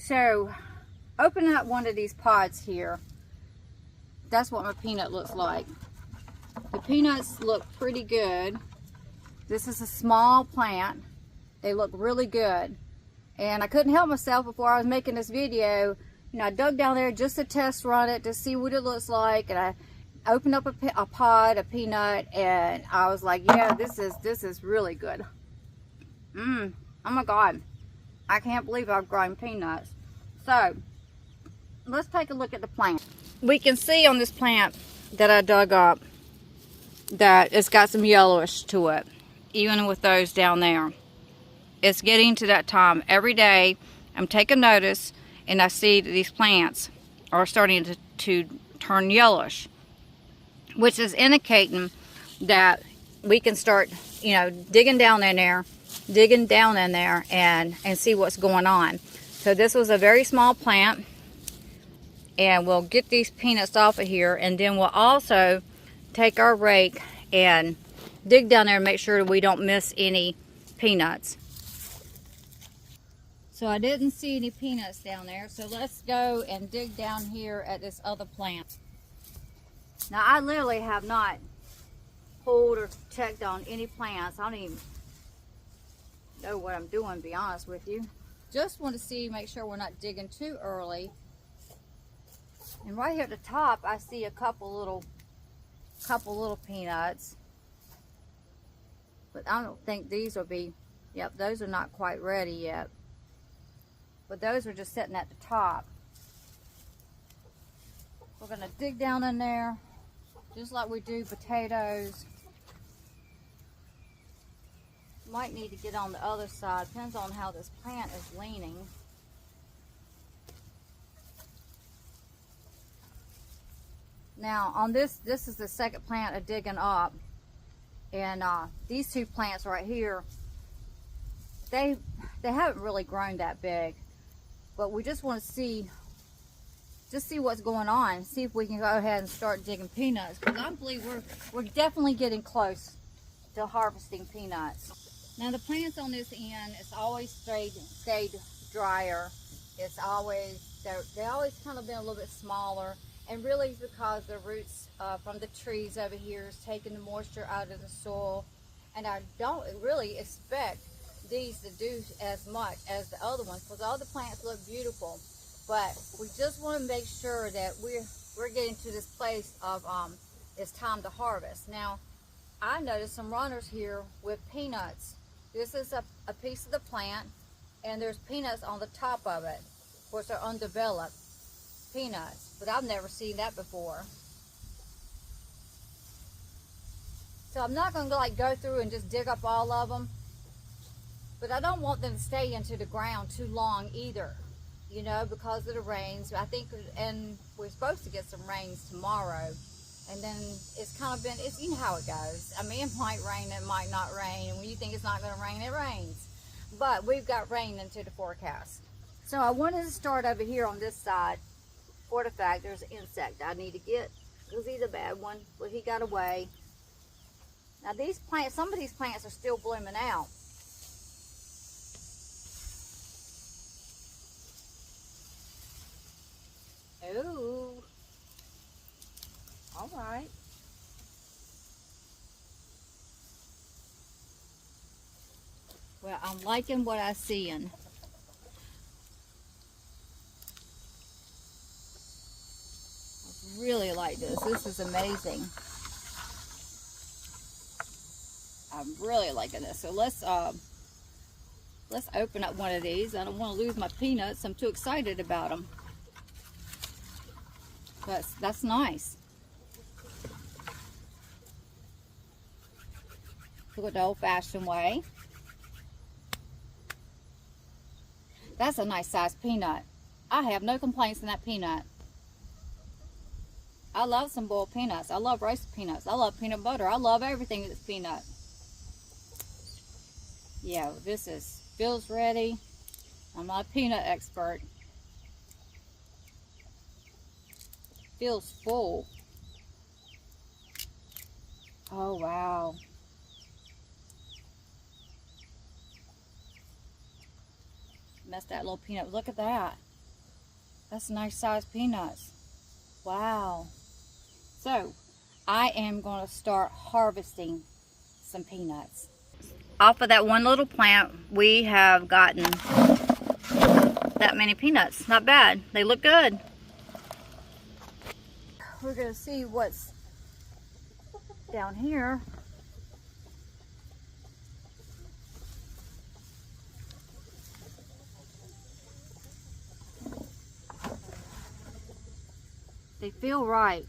So, opening up one of these pods here, that's what my peanut looks like. The peanuts look pretty good. This is a small plant. They look really good. And I couldn't help myself before I was making this video. You know, I dug down there just to test run it to see what it looks like. And I opened up a pod, a peanut, and I was like, yeah, this is really good. Oh my God. I can't believe I've grown peanuts. So, let's take a look at the plant. We can see on this plant that I dug up that it's got some yellowish to it, even with those down there. It's getting to that time. Every day I'm taking notice and I see that these plants are starting to turn yellowish, which is indicating that we can start, you know, digging down in there and see what's going on. So this was a very small plant, and we'll get these peanuts off of here, and then we'll also take our rake and dig down there and make sure we don't miss any peanuts. So I didn't see any peanuts down there, so let's go and dig down here at this other plant. Now I literally have not pulled or checked on any plants. I don't even know what I'm doing, to be honest with you. Just want to see, make sure we're not digging too early. And right here at the top I see a couple little peanuts, but I don't think these will be, yep, those are not quite ready yet, but those are just sitting at the top. We're going to dig down in there just like we do potatoes. Might need to get on the other side, depends on how this plant is leaning. Now on this is the second plant of digging up, and these two plants right here, they haven't really grown that big, but we just want to see what's going on, see if we can go ahead and start digging peanuts, because I believe we're definitely getting close to harvesting peanuts. Now the plants on this end, it's always stayed drier. It's always, they always kind of been a little bit smaller. And really it's because the roots from the trees over here is taking the moisture out of the soil. And I don't really expect these to do as much as the other ones, because all the plants look beautiful. But we just want to make sure that we're getting to this place of it's time to harvest. Now, I noticed some runners here with peanuts. This is a piece of the plant, and there's peanuts on the top of it. Of course, they're undeveloped peanuts, but I've never seen that before. So I'm not going to go through and just dig up all of them, but I don't want them to stay into the ground too long either, you know, because of the rains. I think, and we're supposed to get some rains tomorrow, and then it's kind of been, it's, you know how it goes. I mean, it might rain, it might not rain, and when you think it's not going to rain, it rains. But we've got rain into the forecast. So I wanted to start over here on this side. For the fact there's an insect I need to get, because he's a bad one, but he got away. Now these plants, some of these plants are still blooming out. Ooh. All right. Well, I'm liking what I'm seeing. Really like this. This is amazing. I'm really liking this. So let's open up one of these. I don't want to lose my peanuts. I'm too excited about them. But that's nice. Do it the old-fashioned way. That's a nice sized peanut. I have no complaints in that peanut. I love some boiled peanuts. I love roasted peanuts. I love peanut butter. I love everything that's peanut. Yeah, this feels ready. I'm not a peanut expert. Feels full. Oh, wow. Messed that little peanut. Look at that. That's nice sized peanuts. Wow. So I am going to start harvesting some peanuts. Off of that one little plant, we have gotten that many peanuts. Not bad. They look good. We're going to see what's down here. They feel right.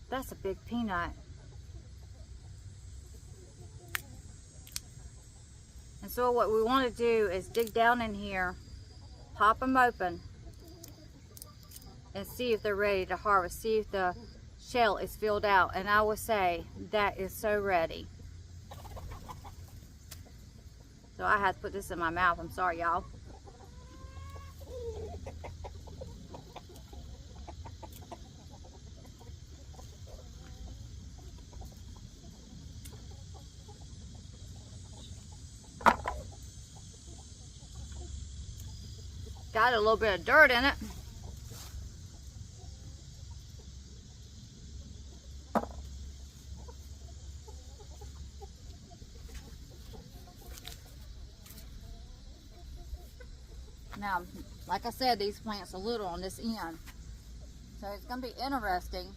That's a big peanut. And so what we want to do is dig down in here, pop them open, and see if they're ready to harvest. See if the shell is filled out. And I will say that is so ready. So I had to put this in my mouth. I'm sorry, y'all. Got a little bit of dirt in it. Now, like I said, these plants are little on this end. So it's going to be interesting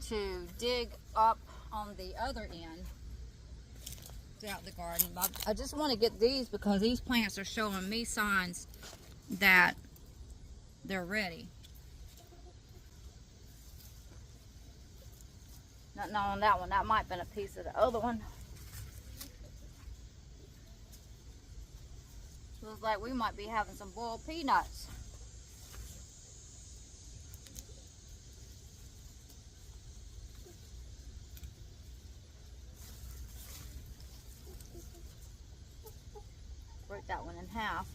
to dig up on the other end throughout the garden. I just want to get these because these plants are showing me signs that they're ready. Not on that one. That might have been a piece of the other one. Looks like we might be having some boiled peanuts. Break that one in half.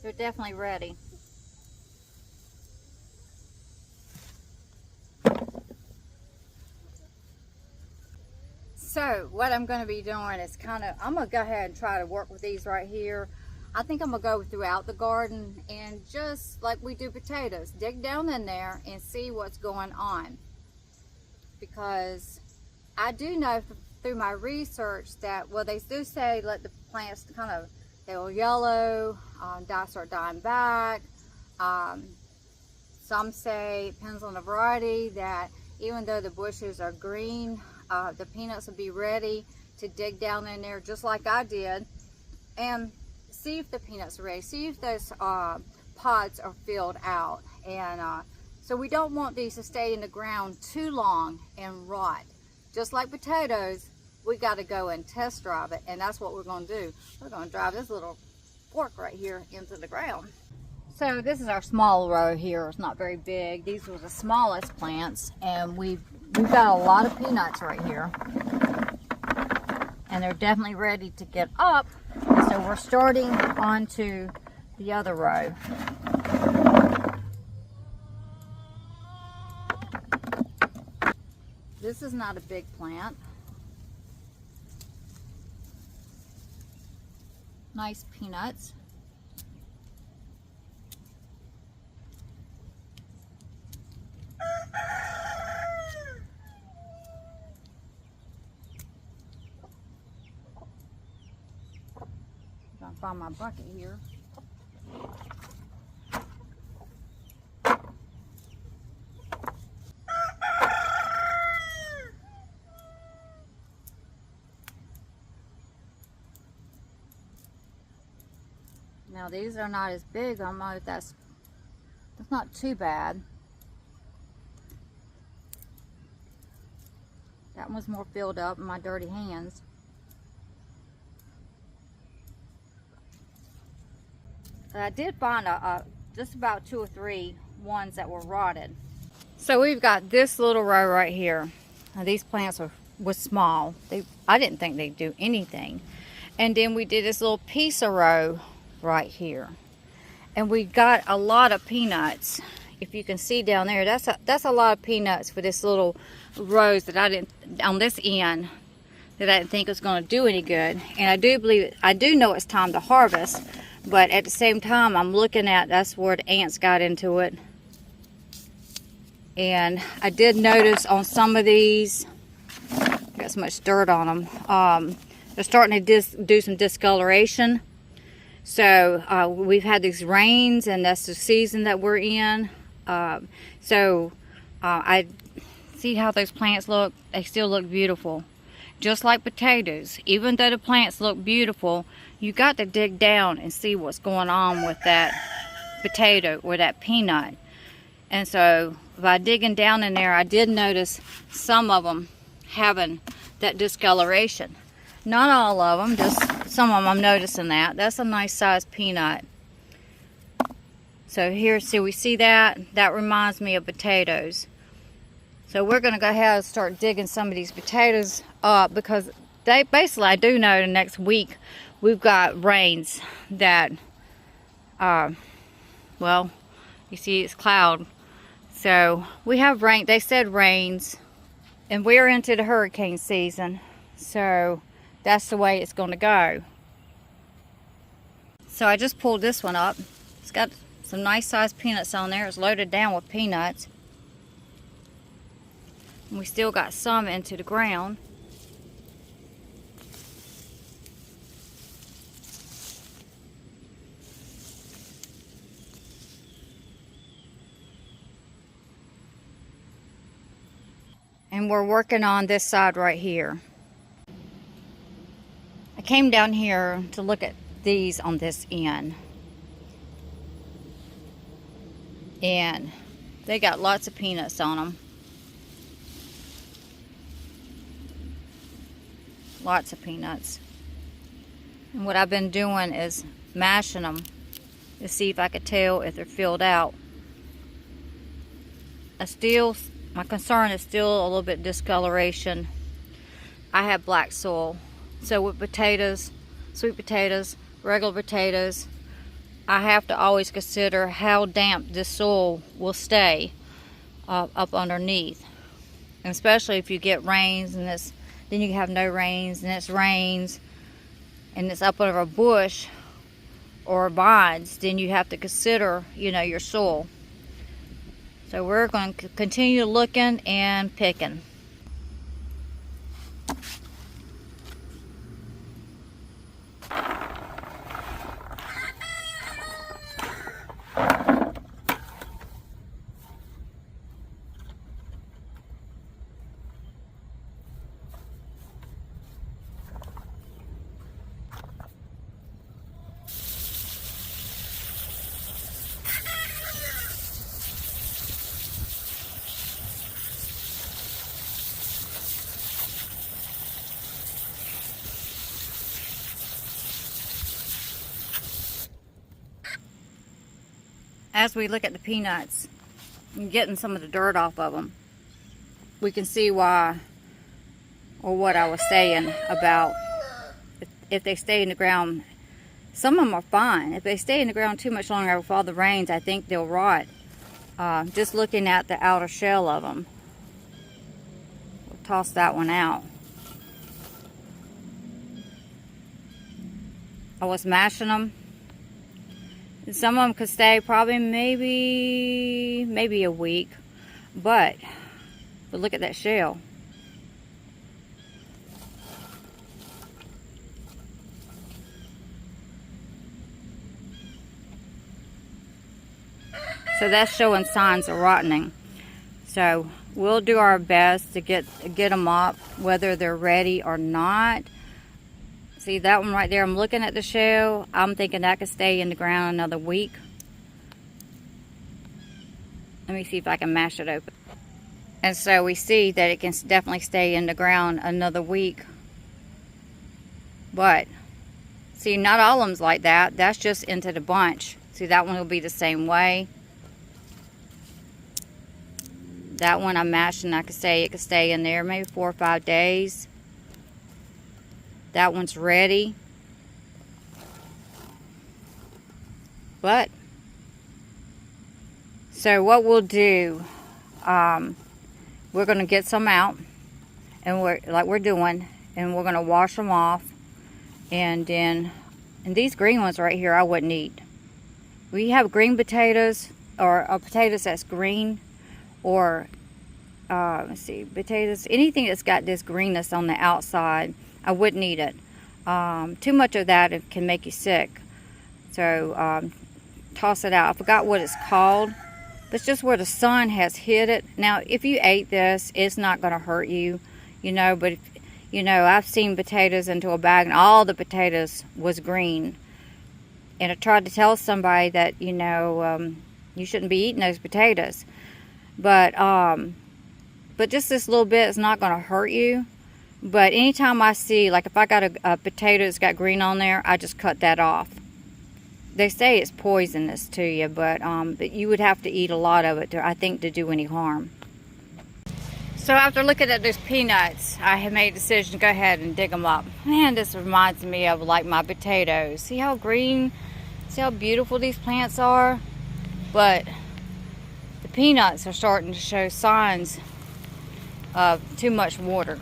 They're definitely ready. So what I'm going to be doing is I'm going to go ahead and try to work with these right here. I think I'm going to go throughout the garden and just like we do potatoes, dig down in there and see what's going on. Because I do know through my research that, well, they do say let the plants they will yellow, start dying back. Some say, it depends on the variety, that even though the bushes are green, the peanuts will be ready to dig down in there just like I did and see if the peanuts are ready, see if those pods are filled out. And so we don't want these to stay in the ground too long and rot. Just like potatoes, we got to go and test drive it, and that's what we're going to do. We're going to drive this little fork right here into the ground. So this is our small row here. It's not very big. These were the smallest plants, and we've got a lot of peanuts right here, and they're definitely ready to get up. So we're starting onto the other row. This is not a big plant. Nice peanuts. I'm gonna find my bucket here. Now these are not as big. I don't know if that's not too bad. That one's more filled up in my dirty hands. But I did find just about 2 or 3 ones that were rotted. So we've got this little row right here. Now these plants was small. I didn't think they'd do anything. And then we did this little piece of row right here. And we got a lot of peanuts. If you can see down there, that's a lot of peanuts for this little rose that I didn't, on this end, that I didn't think was going to do any good. And I do know it's time to harvest, but at the same time, I'm looking at, that's where the ants got into it. And I did notice on some of these, got so much dirt on them, they're starting to do some discoloration. So we've had these rains, and that's the season that we're in. I see how those plants look. They still look beautiful, just like potatoes. Even though the plants look beautiful, you got to dig down and see what's going on with that potato or that peanut. And so by digging down in there, I did notice some of them having that discoloration. Not all of them, just some of them. I'm noticing that. That's a nice sized peanut. So here, see, we see that? That reminds me of potatoes. So we're going to go ahead and start digging some of these potatoes up, because they basically, I do know the next week we've got rains that, well, you see it's cloud. So we have rain. They said rains, and we're into the hurricane season. So that's the way it's going to go. So I just pulled this one up. It's got some nice sized peanuts on there. It's loaded down with peanuts. And we still got some into the ground. And we're working on this side right here. I came down here to look at these on this end. And they got lots of peanuts on them. Lots of peanuts. And what I've been doing is mashing them to see if I could tell if they're filled out. My concern is still a little bit discoloration. I have black soil. So with potatoes, sweet potatoes, regular potatoes, I have to always consider how damp this soil will stay up underneath. And especially if you get rains, and then you have no rains, and it's rains, and it's up under a bush or vines, then you have to consider, your soil. So we're going to continue looking and picking. As we look at the peanuts and getting some of the dirt off of them, we can see why, or what I was saying about if they stay in the ground. Some of them are fine. If they stay in the ground too much longer with all the rains, I think they'll rot. Just looking at the outer shell of them. We'll toss that one out. I was mashing them. Some of them could stay probably maybe a week, but look at that shell. So that's showing signs of rotting. So we'll do our best to get them up, whether they're ready or not. See that one right there? I'm looking at the shell. I'm thinking that could stay in the ground another week. Let me see if I can mash it open. And so we see that it can definitely stay in the ground another week. But see, not all of them's like that. That's just into the bunch. See, that one will be the same way. That one I'm mashing, I could say it could stay in there maybe 4 or 5 days. That one's ready. But So what we'll do, we're going to get some out, and we're doing, and we're going to wash them off. And then, and these green ones right here, I wouldn't eat. We have green potatoes, or potatoes that's green, or let's see, potatoes, anything that's got this greenness on the outside, I wouldn't eat it. Too much of that, it can make you sick. So toss it out. I forgot what it's called. It's just where the sun has hit it. Now, if you ate this, it's not going to hurt you, you know. But, I've seen potatoes into a bag, and all the potatoes was green. And I tried to tell somebody that, you shouldn't be eating those potatoes. But just this little bit is not going to hurt you. But anytime I see, like if I got a potato that's got green on there, I just cut that off. They say it's poisonous to you, but you would have to eat a lot of it, to do any harm. So after looking at those peanuts, I have made a decision to go ahead and dig them up. Man, this reminds me of like my potatoes. See how green, see how beautiful these plants are? But the peanuts are starting to show signs of too much water.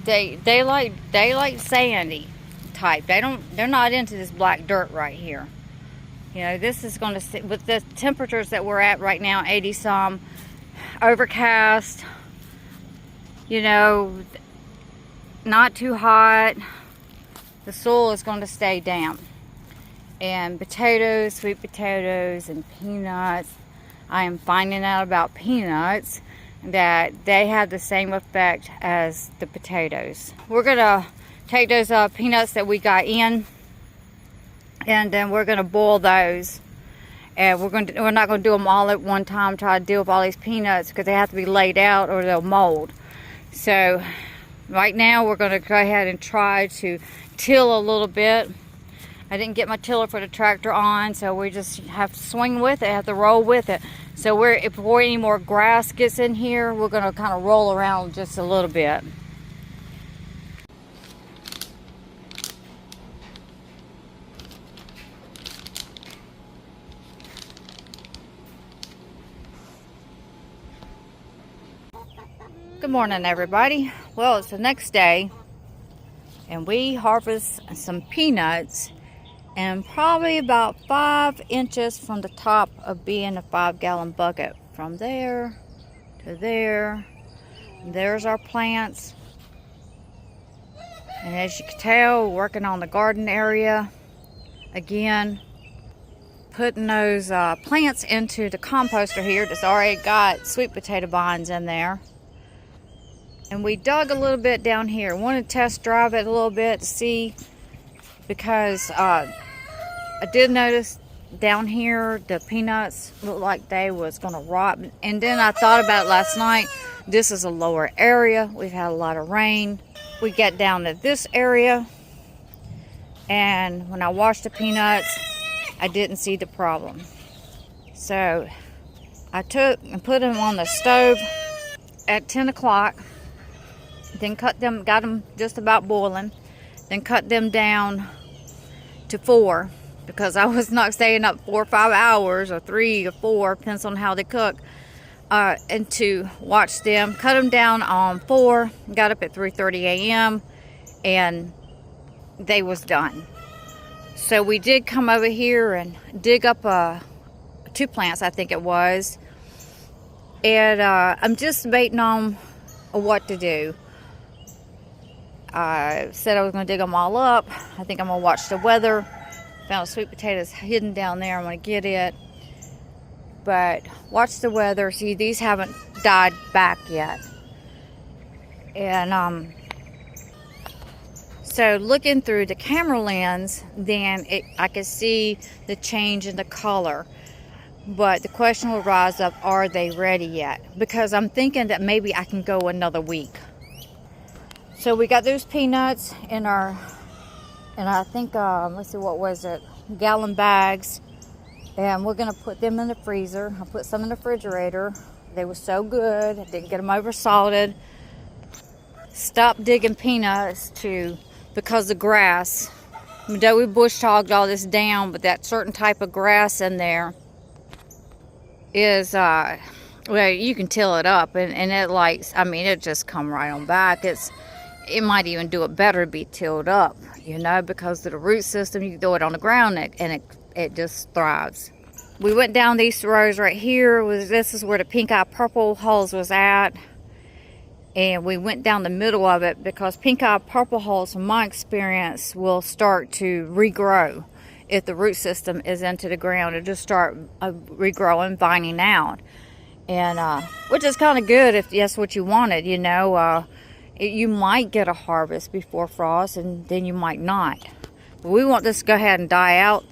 They like sandy type. They're not into this black dirt right here. This is going to sit with the temperatures that we're at right now, 80 some, overcast, not too hot. The soil is going to stay damp. And potatoes, sweet potatoes, and peanuts, I am finding out about peanuts that they have the same effect as the potatoes. We're gonna take those peanuts that we got in, and then we're gonna boil those. And we're not gonna do them all at one time. Try to deal with all these peanuts because they have to be laid out or they'll mold. So right now we're gonna go ahead and try to till a little bit. I didn't get my tiller for the tractor on, so we just have to swing with it, have to roll with it. So before any more grass gets in here, we're going to kind of roll around just a little bit. Good morning, everybody. Well, it's the next day, and we harvest some peanuts, and probably about 5 inches from the top of being a 5-gallon bucket. From there to there. And there's our plants. And as you can tell, we're working on the garden area. Again, putting those plants into the composter here that's already got sweet potato vines in there. And we dug a little bit down here. Wanted to test drive it a little bit to see, because I did notice down here the peanuts looked like they was gonna rot. And then I thought about it last night. This is a lower area. We've had a lot of rain. We got down to this area, and when I washed the peanuts, I didn't see the problem. So I took and put them on the stove at 10 o'clock. Then got them just about boiling. Then cut them down to 4, because I was not staying up 4 or 5 hours, or 3 or 4, depends on how they cook, and to watch them. Cut them down on 4, got up at 3:30 a.m. and they was done. So we did come over here and dig up 2 plants, I think it was, and I'm just debating on what to do. I said I was going to dig them all up. I think I'm going to watch the weather. Found sweet potatoes hidden down there. I'm going to get it. But watch the weather. See, these haven't died back yet. And so looking through the camera lens, then I could see the change in the color. But the question will rise up, are they ready yet? Because I'm thinking that maybe I can go another week. So we got those peanuts in our, and I think, let's see, what was it? Gallon bags. And we're going to put them in the freezer. I put some in the refrigerator. They were so good. I didn't get them over salted. Stopped digging peanuts because of grass. I mean, we bush hogged all this down, but that certain type of grass in there is, well, you can till it up, and it likes, I mean, it just come right on back. It might even do it better to be tilled up, you know, because of the root system. You can throw it on the ground and it just thrives. We went down these rows right here. This is where the pink eye purple hulls was at. And we went down the middle of it because pink eye purple hulls, from my experience, will start to regrow. If the root system is into the ground, it'll just start regrowing, vining out. And which is kind of good if that's what you wanted, you know. You might get a harvest before frost, and then you might not. But we want this to go ahead and die out.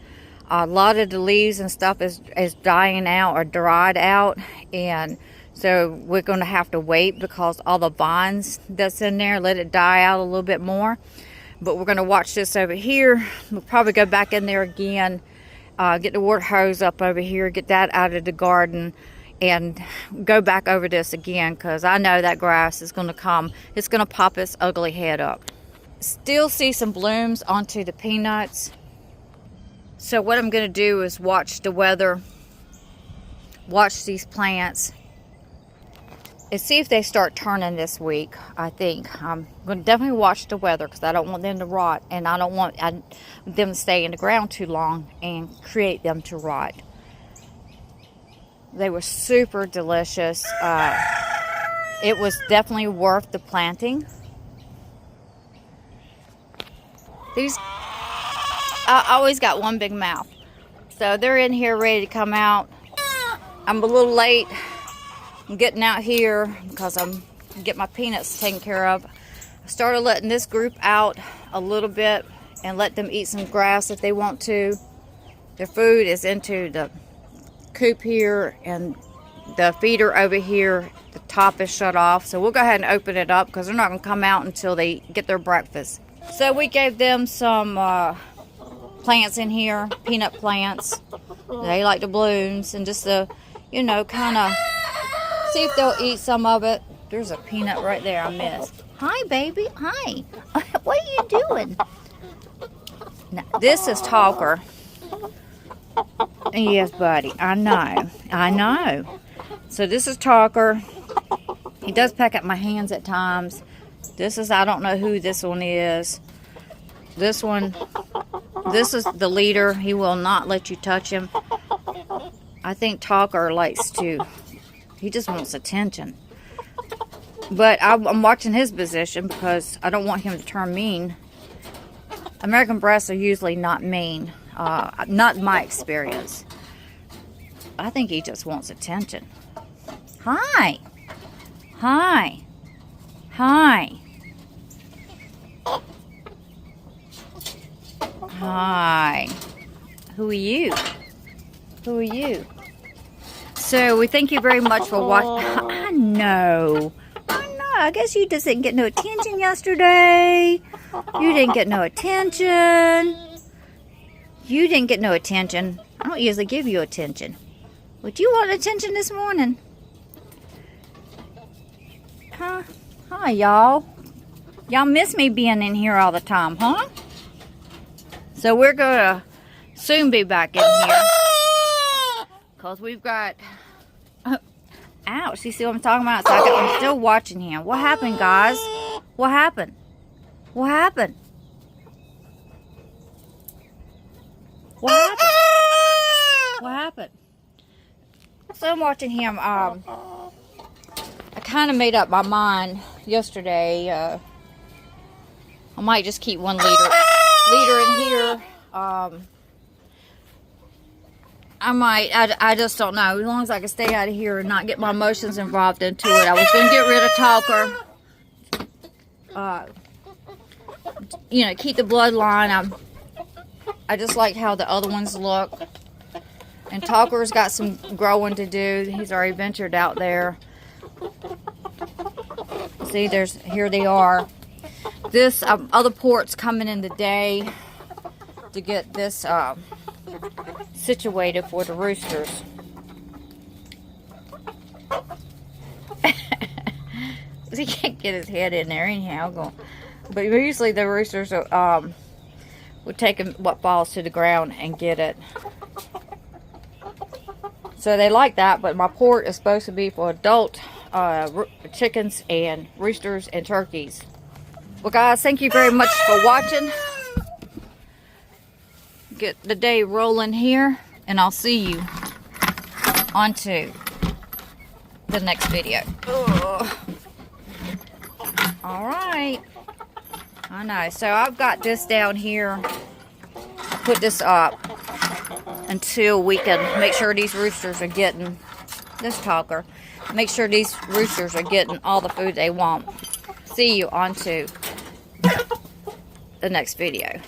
A lot of the leaves and stuff is dying out or dried out, and so we're going to have to wait because all the vines that's in there, let it die out a little bit more. But we're going to watch this over here. We'll probably go back in there again, get the water hose up over here, get that out of the garden, and go back over this again, because I know that grass is going to come. It's going to pop its ugly head up. Still see some blooms onto the peanuts. So what I'm going to do is watch the weather, watch these plants, and see if they start turning this week. I think I'm going to definitely watch the weather, because I don't want them to rot, and I don't want them to stay in the ground too long and create them to rot. They were super delicious. It was definitely worth the planting. These, I always got one big mouth. So they're in here ready to come out. I'm a little late. I'm getting out here because I'm getting my peanuts taken care of. I started letting this group out a little bit and let them eat some grass if they want to. Their food is into the coop here, and the feeder over here, the top is shut off. So we'll go ahead and open it up because they're not going to come out until they get their breakfast. So we gave them some plants in here, peanut plants. They like the blooms, and just to, you know, kind of see if they'll eat some of it. There's a peanut right there I missed. Hi, baby. Hi. What are you doing? Now, this is Talker. Yes, buddy. I know. I know. So this is Talker. He does peck at my hands at times. This is, I don't know who this one is. This one, this is the leader. He will not let you touch him. I think Talker likes to, he just wants attention. But I'm watching his position because I don't want him to turn mean. American breasts are usually not mean. Not in my experience. I think he just wants attention. Hi. Hi. Hi. Hi. Who are you? Who are you? So we thank you very much for watching. I know. I guess you just didn't get no attention yesterday. You didn't get no attention. You didn't get no attention. I don't usually give you attention. But you want attention this morning. Huh? Hi, y'all. Y'all miss me being in here all the time, huh? So we're going to soon be back in here. Because we've got... ouch, you see what I'm talking about? So I'm still watching him. What happened, guys? What happened? What happened? What happened? What happened? So I'm watching him. I kind of made up my mind yesterday. I might just keep one leader in here. I might. I just don't know. As long as I can stay out of here and not get my emotions involved into it. I was going to get rid of Talker. You know, keep the bloodline. I just like how the other ones look. And Talker's got some growing to do. He's already ventured out there. See, here they are. This other port's coming in today to get this situated for the roosters. He can't get his head in there anyhow. But usually the roosters would take what falls to the ground and get it. So they like that, but my port is supposed to be for adult chickens and roosters and turkeys. Well, guys, thank you very much for watching. Get the day rolling here, and I'll see you on to the next video. Ugh. All right. I know. So I've got this down here. I'll put this up until we can make sure these roosters are getting this talker. Make sure these roosters are getting all the food they want. See you on to the next video.